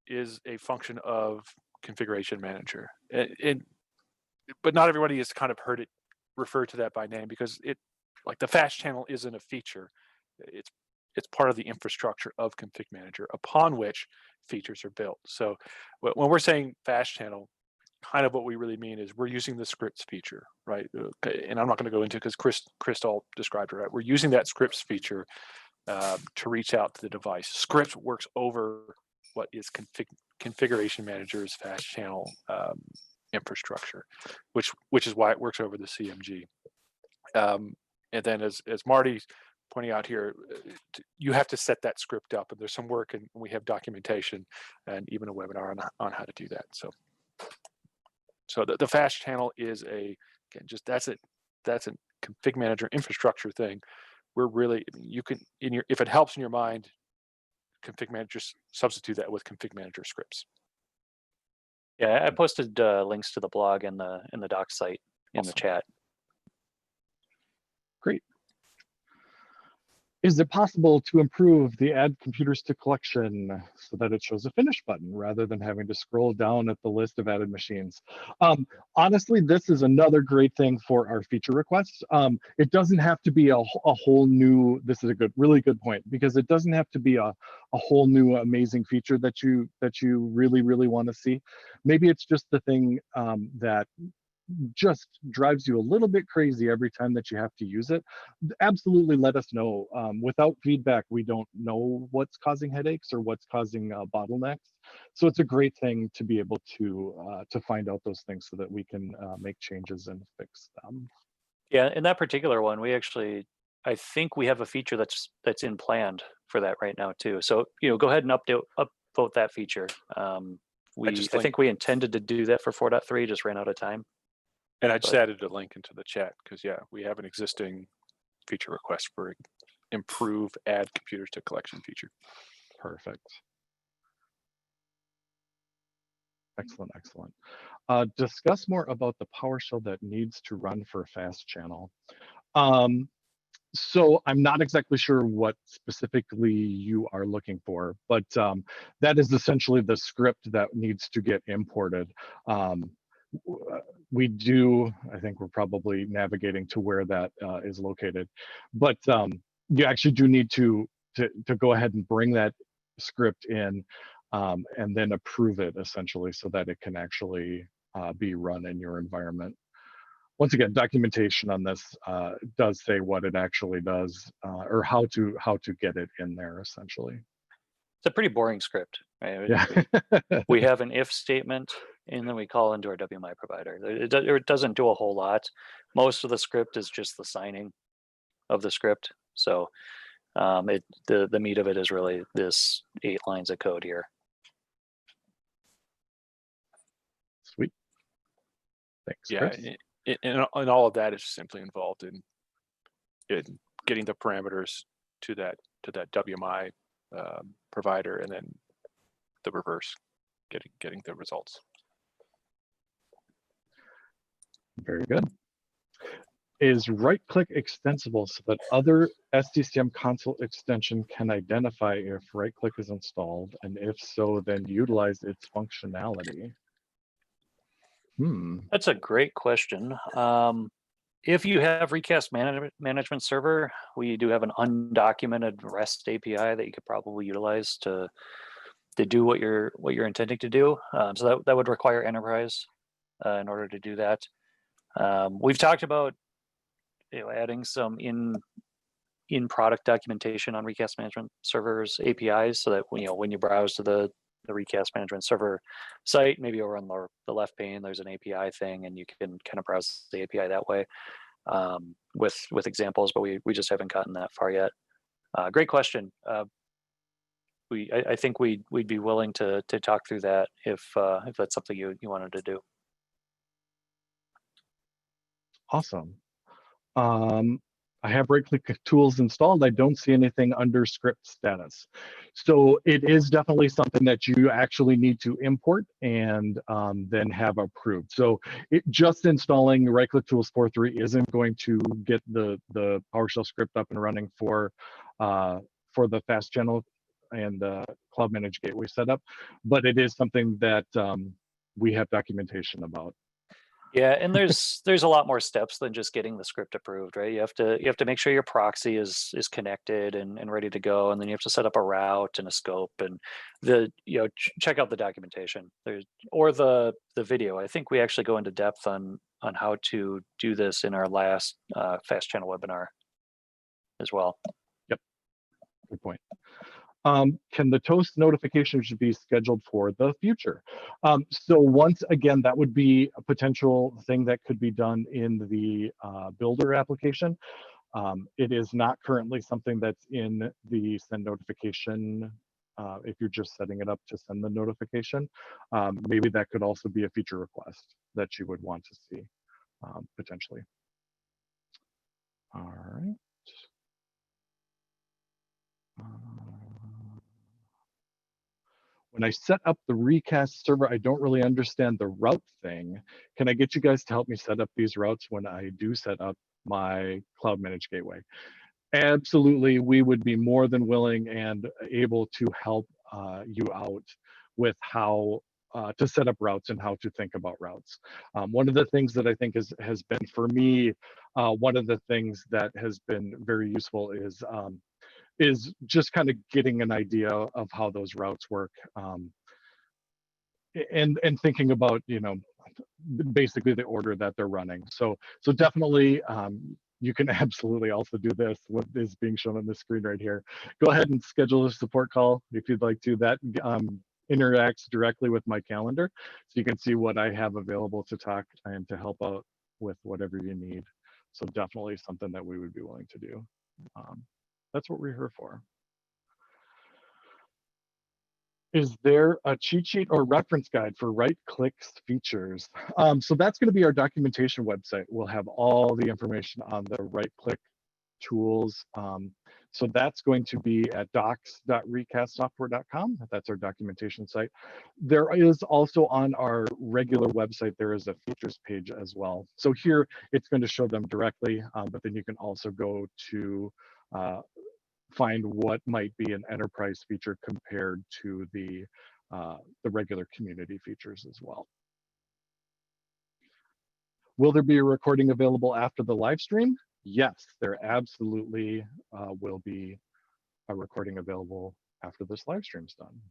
is a function of configuration manager, but not everybody has kind of heard it referred to that by name, because like the fast channel isn't a feature. It's part of the infrastructure of config manager upon which features are built. So when we're saying fast channel, kind of what we really mean is we're using the scripts feature, right? And I'm not going to go into, because Chris all described it, right? We're using that scripts feature to reach out to the device. Scripts works over what is configuration manager's fast channel infrastructure, which is why it works over the CMG. And then as Marty's pointing out here, you have to set that script up, and there's some work, and we have documentation and even a webinar on how to do that. So the fast channel is that's a config manager infrastructure thing. We're really, you can, if it helps in your mind, config manager, substitute that with config manager scripts. Yeah, I posted links to the blog and the doc site in the chat. Great. Is it possible to improve the add computers to collection so that it shows a finish button rather than having to scroll down at the list of added machines? Honestly, this is another great thing for our feature requests. It doesn't have to be a whole new, this is a really good point, because it doesn't have to be a whole new amazing feature that you really, really want to see. Maybe it's just the thing that just drives you a little bit crazy every time that you have to use it. Absolutely let us know. Without feedback, we don't know what's causing headaches or what's causing bottlenecks. So it's a great thing to be able to find out those things so that we can make changes and fix them. Yeah, in that particular one, I think we have a feature that's in planned for that right now too. So go ahead and upvote that feature. I think we intended to do that for 4.3, just ran out of time. And I just added a link into the chat, because we have an existing feature request for improve add computers to collection feature. Perfect. Excellent, excellent. Discuss more about the PowerShell that needs to run for a fast channel. So I'm not exactly sure what specifically you are looking for, but that is essentially the script that needs to get imported. I think we're probably navigating to where that is located, but you actually do need to go ahead and bring that script in and then approve it essentially so that it can actually be run in your environment. once again, documentation on this does say what it actually does, or how to get it in there essentially. It's a pretty boring script, right? Yeah. We have an if statement, and then we call into our WMI provider. It doesn't do a whole lot. Most of the script is just the signing of the script. So the meat of it is really this 8 lines of code here. Sweet. Thanks, Yeah, Chris. and all of that is simply involved in getting the parameters to that WMI provider, and then the reverse, getting the results. Very good. Is right-click extensible so that other SDCM console extension can identify if right-click is installed, and if so, then utilize its functionality? That's a great question. If you have Recast management server, we do have an undocumented REST API that you could probably utilize to do what you're intending to do. So that would require enterprise in order to do that. We've talked about adding some in product documentation on Recast management servers APIs, so that when you browse to the Recast management server site, maybe over on the left pane, there's an API thing, and you can kind of browse the API that way with examples. But we just haven't gotten that far yet. Great question. I think we'd be willing to talk through that if that's something you wanted to do. Awesome. I have right-click tools installed. I don't see anything under script status. So it is definitely something that you actually need to import and then have approved. So just installing right-click tools 4.3 isn't going to get the PowerShell script up and running for the fast channel and Cloud Managed Gateway setup, but it is something that we have documentation about. Yeah, and there's a lot more steps than just getting the script approved, right? You have to make sure your proxy is connected and ready to go, and then you have to set up a route and a scope, and check out the documentation. Or the video. I think we actually go into depth on how to do this in our last fast channel webinar as well. Yep, good point. Can the toast notifications be scheduled for the future? So once again, that would be a potential thing that could be done in the builder application. It is not currently something that's in the send notification. If you're just setting it up to send the notification, maybe that could also be a feature request that you would want to see potentially. All right. When I set up the Recast server, I don't really understand the route thing. Can I get you guys to help me set up these routes when I do set up my Cloud Managed Gateway? Absolutely, we would be more than willing and able to help you out with how to set up routes and how to think about routes. One of the things that I think has been for me, one of the things that has been very useful is just kind of getting an idea of how those routes work, and thinking about basically the order that they're running. So definitely you can absolutely also do this, what is being shown on the screen right here. Go ahead and schedule a support call if you'd like to. That interacts directly with my calendar, so you can see what I have available to talk and to help out with whatever you need. So definitely something that we would be willing to do. That's what we're here for. Is there a cheat sheet or reference guide for right-click features? So that's going to be our documentation website. We'll have all the information on the right-click tools. So that's going to be at docs.recastsoftware.com. That's our documentation site. There is also on our regular website, there is a features page as well. So here it's going to show them directly, but then you can also go to find what might be an enterprise feature compared to the regular community features as well. Will there be a recording available after the live stream? Yes, there absolutely will be a recording available after this live stream's done.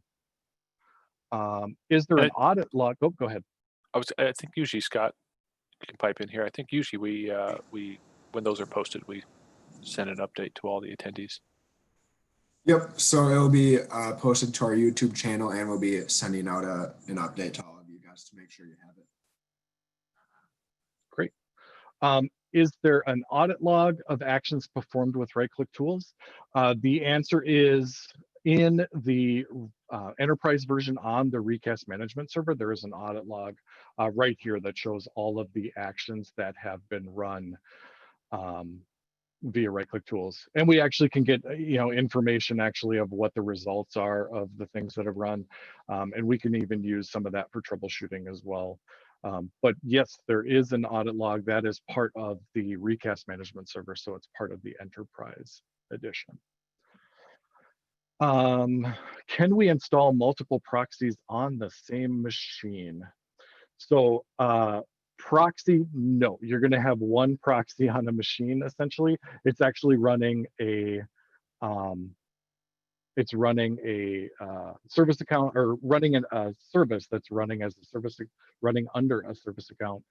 Is there an audit log? Oh, go ahead. I think usually, Scott, can pipe in here. I think usually we when those are posted, we send an update to all the attendees. Yep. So it'll be posted to our YouTube channel, and we'll be sending out an update to all of you guys to make sure you have it. Great. Is there an audit log of actions performed with right-click tools? The answer is in the enterprise version on the Recast management server, there is an audit log right here that shows all of the actions that have been run via right-click tools. And we actually can get information actually of what the results are of the things that have run. And we can even use some of that for troubleshooting as well. But yes, there is an audit log that is part of the Recast management server, so it's part of the enterprise edition. Can we install multiple proxies on the same machine? So proxy, no, you're going to have one proxy on a machine. Essentially, it's actually running a service account, or running a service that's running as a service, running under a service account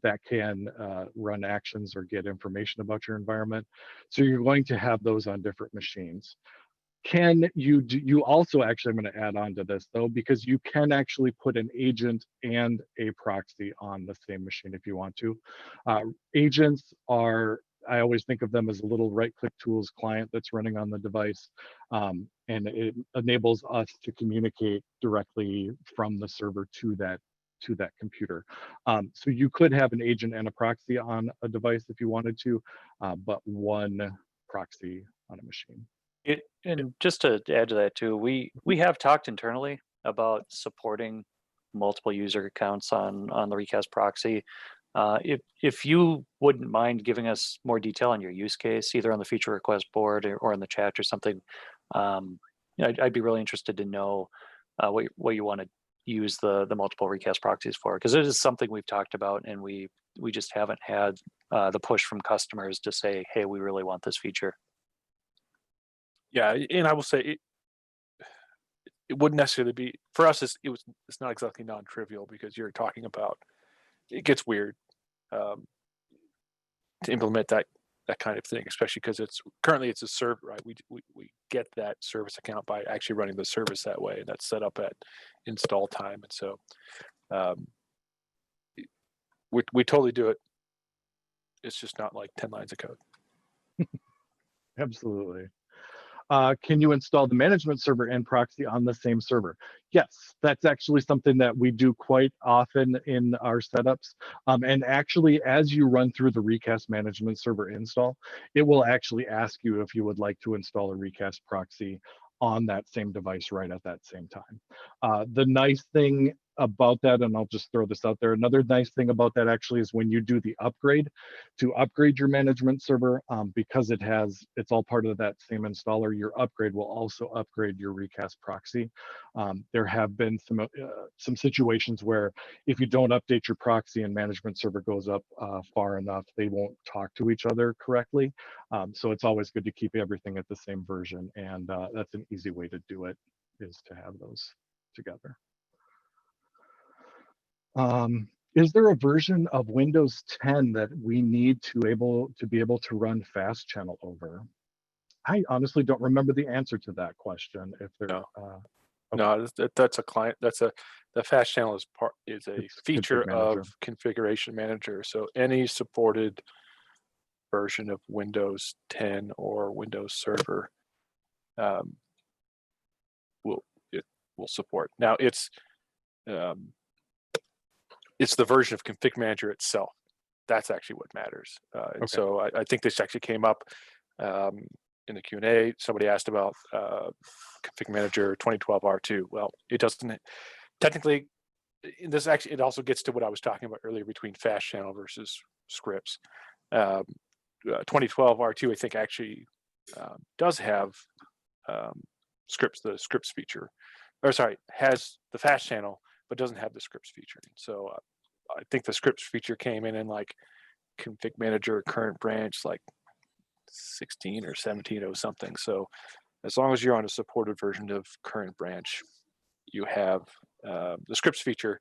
that can run actions or get information about your environment. So you're going to have those on different machines. Can you also, actually, I'm going to add on to this though, because you can actually put an agent and a proxy on the same machine if you want to. Agents are, I always think of them as a little right-click tools client that's running on the device, and it enables us to communicate directly from the server to that computer. So you could have an agent and a proxy on a device if you wanted to, but one proxy on a machine. And just to add to that too, we have talked internally about supporting multiple user accounts on the Recast proxy. If you wouldn't mind giving us more detail on your use case, either on the feature request board or in the chat or something, I'd be really interested to know what you want to use the multiple Recast proxies for, because it is something we've talked about, and we just haven't had the push from customers to say, hey, we really want this feature. Yeah, and I will say it wouldn't necessarily be for us. It's not exactly non-trivial, because you're talking about, it gets weird to implement that kind of thing, especially because currently it's a server, right? We get that service account by actually running the service that way, and that's set up at install time, and so we totally do it. It's just not like 10 lines of code. Absolutely. Can you install the management server and proxy on the same server? Yes, that's actually something that we do quite often in our setups. And actually, as you run through the Recast management server install, it will actually ask you if you would like to install a Recast proxy on that same device right at that same time. The nice thing about that, and I'll just throw this out there, another nice thing about that actually is when you do the upgrade, to upgrade your management server, because it's all part of that same installer, your upgrade will also upgrade your Recast proxy. There have been some situations where if you don't update your proxy and management server goes up far enough, they won't talk to each other correctly. So it's always good to keep everything at the same version, and that's an easy way to do it, is to have those together. Is there a version of Windows 10 that we need to be able to run fast channel over? I honestly don't remember the answer to that question. If there, No. Okay. No, that's a client. The fast channel is a feature of Configuration Manager. So any supported version of Windows 10 or Windows Server will support. Now it's the version of Config Manager itself. That's actually what matters. And Okay. so I think this actually came up in the Q&A. Somebody asked about Config Manager 2012 R2. Well, it doesn't technically. It also gets to what I was talking about earlier between fast channel versus scripts. 2012 R2, I think, actually does have scripts, the scripts feature, or sorry, has the fast channel, but doesn't have the scripts feature. So I think the scripts feature came in like Config Manager current branch, like 16 or 17 or something. So as long as you're on a supported version of current branch, you have the scripts feature,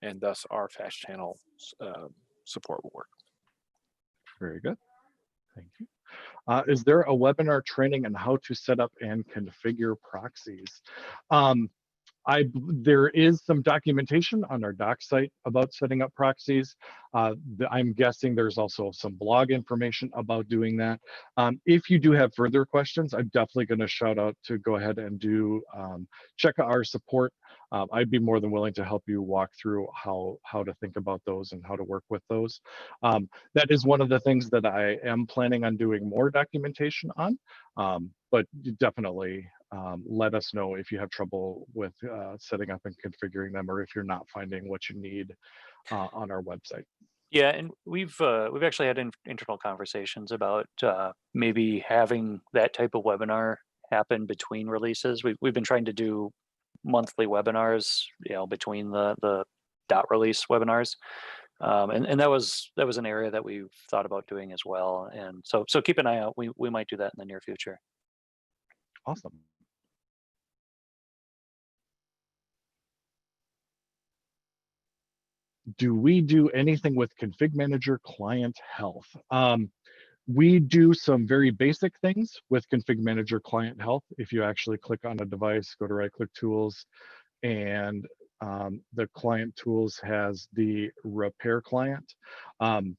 and thus our fast channel support will work. Very good. Thank you. Is there a webinar training on how to set up and configure proxies? There is some documentation on our doc site about setting up proxies. I'm guessing there's also some blog information about doing that. If you do have further questions, I'm definitely going to shout out to go ahead and do check our support. I'd be more than willing to help you walk through how to think about those and how to work with those. That is one of the things that I am planning on doing more documentation on, but definitely let us know if you have trouble with setting up and configuring them, or if you're not finding what you need on our website. Yeah, and we've actually had internal conversations about maybe having that type of webinar happen between releases. We've been trying to do monthly webinars, between the dot release webinars, and that was an area that we've thought about doing as well. And so keep an eye out. We might do that in the near future. Awesome. Do we do anything with Config Manager client health? We do some very basic things with Config Manager client health. If you actually click on a device, go to right-click tools, and the client tools has the repair client, and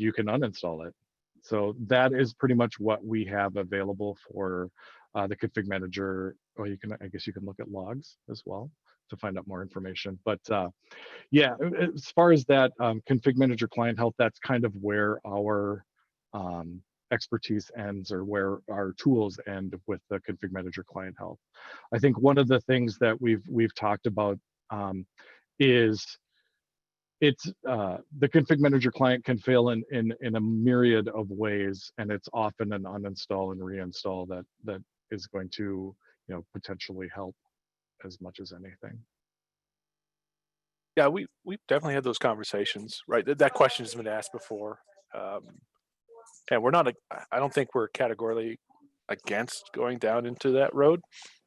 you can uninstall it. So that is pretty much what we have available for the Config Manager. Or I guess you can look at logs as well to find out more information. But yeah, as far as that Config Manager client health, that's kind of where our expertise ends, or where our tools end with the Config Manager client health. I think one of the things that we've talked about is the Config Manager client can fail in a myriad of ways, and it's often an uninstall and reinstall that is going to potentially help as much as anything. Yeah, we've definitely had those conversations, right? That question has been asked before, and we're not. I don't think we're categorically against going down into that road.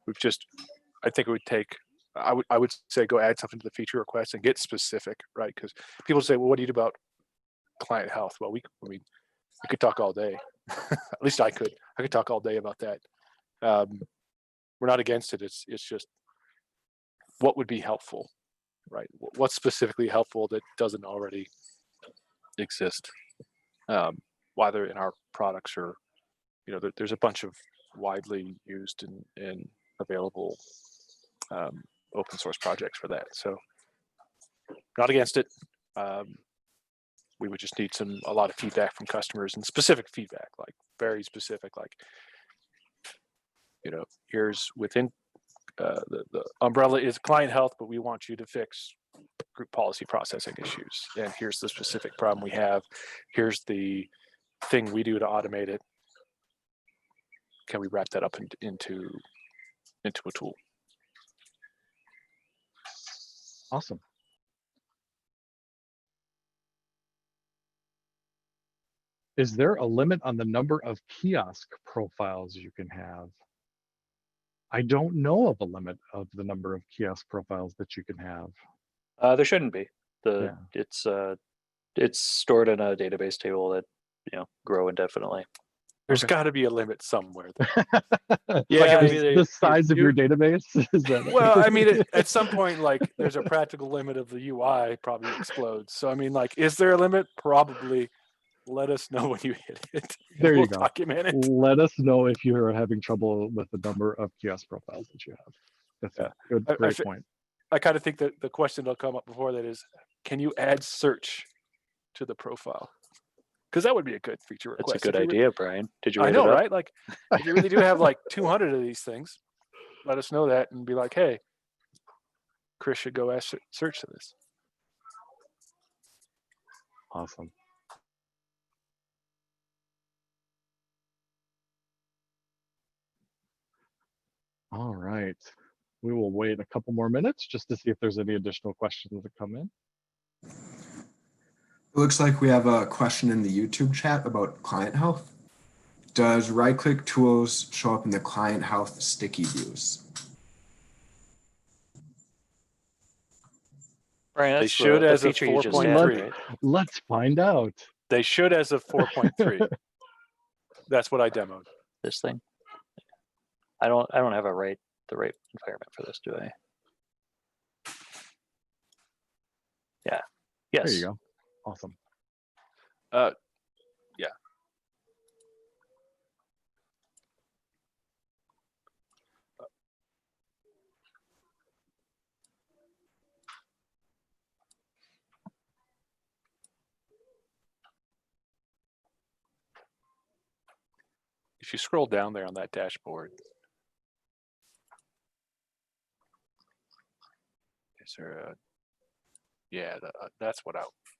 I think it would take. I would say go add something to the feature request and get specific, right? Because people say, well, what do you do about client health? Well, we could talk all day. At least I could. I could talk all day about that. We're not against it. It's just what would be helpful, right? What's specifically helpful that doesn't already exist, whether in our products or, there's a bunch of widely used and available open source projects for that. So not against it. We would just need a lot of feedback from customers, and specific feedback, like very specific, like, here's within the umbrella is client health, but we want you to fix group policy processing issues. And here's the specific problem we have. Here's the thing we do to automate it. Can we wrap that up into a tool? Awesome. Is there a limit on the number of kiosk profiles you can have? I don't know of a limit of the number of kiosk profiles that you can have. There shouldn't be. It's stored in a database table that grow indefinitely. There's got to be a limit somewhere. Yeah, the size of your database. Is that well, I mean, at some point, like, there's a practical limit of the UI probably explodes. So I mean, like, is there a limit? Probably. Let us know when you hit it. There you we'll go. Document it. Let us know if you are having trouble with the number of kiosk profiles that you have. That's a good, great point. I kind of think that the question that'll come up before that is, can you add search to the profile? Because that would be a good feature request. That's a good idea, Brian. Did you? I know, right? Like, if you really do have like 200 of these things, let us know that and be like, hey, Chris should go ask search to this. Awesome. All right. We will wait a couple more minutes just to see if there's any additional questions that come in. It looks like we have a question in the YouTube chat about client health. Does right-click tools show up in the client health sticky views? Brian, They that's should the as a feature you just 4.3. added, right? Let's find out. They should as of 4.3. That's what I demoed. This thing. I don't have the right environment for this, do I? Yeah. Yes. There you go. Awesome. Yeah. If you scroll down there on that dashboard, is there a, yeah, that's what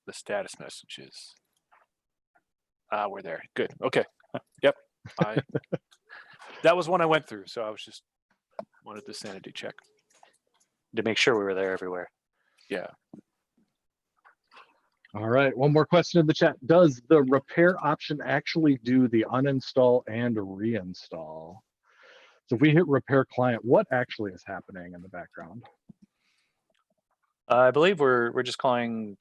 the status message is. We're there. Good. Okay. Yep. That was one I went through, so I was just wanted to sanity check. To make sure we were there everywhere. Yeah. All right, one more question in the chat. Does the repair option actually do the uninstall and reinstall? So if we hit repair client, what actually is happening in the background? I believe we're just calling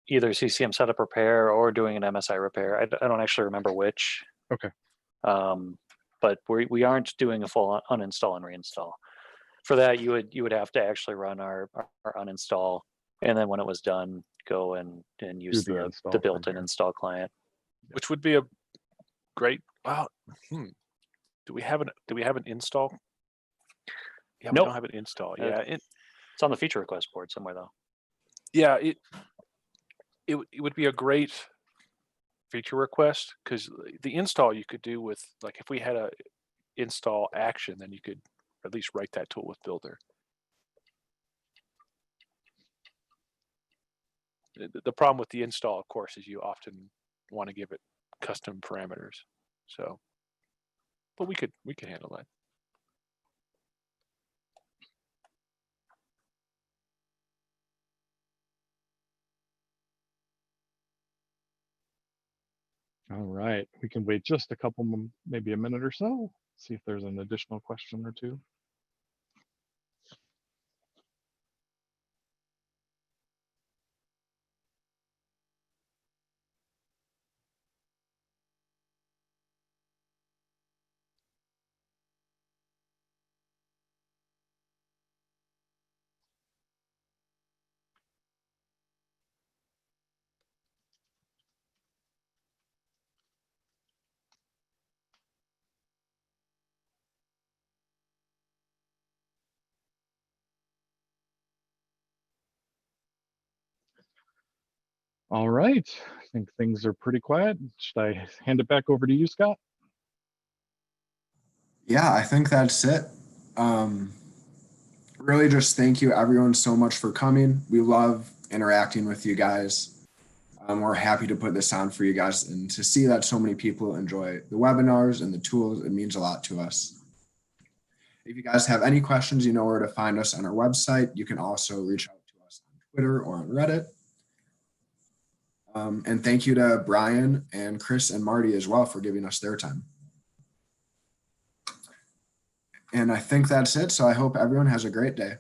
either CCM setup repair or doing an MSI repair. I don't actually remember which. Okay. But we aren't doing a full uninstall and reinstall. For that, you would have to actually run our uninstall, and then when it was done, go and use the the install built-in from here. install client. Which would be a great. Wow. Do we have an install? Yeah, we Nope. don't have an install. Yeah, It's on the feature request board somewhere though. yeah. It would be a great feature request, because the install you could do with, like, if we had a install action, then you could at least write that tool with Builder. The problem with the install, of course, is you often want to give it custom parameters. So, but we could handle that. All right, we can wait just a couple, maybe a minute or so, see if there's an additional question or two. All right, I think things are pretty quiet. Should I hand it back over to you, Scott? Yeah, I think that's it. Really just thank you everyone so much for coming. We love interacting with you guys. We're happy to put this on for you guys, and to see that so many people enjoy the webinars and the tools, it means a lot to us. If you guys have any questions, you know where to find us on our website. You can also reach out to us on Twitter or on Reddit. And thank you to Brian and Chris and Marty as well for giving us their time. And I think that's it. So I hope everyone has a great day.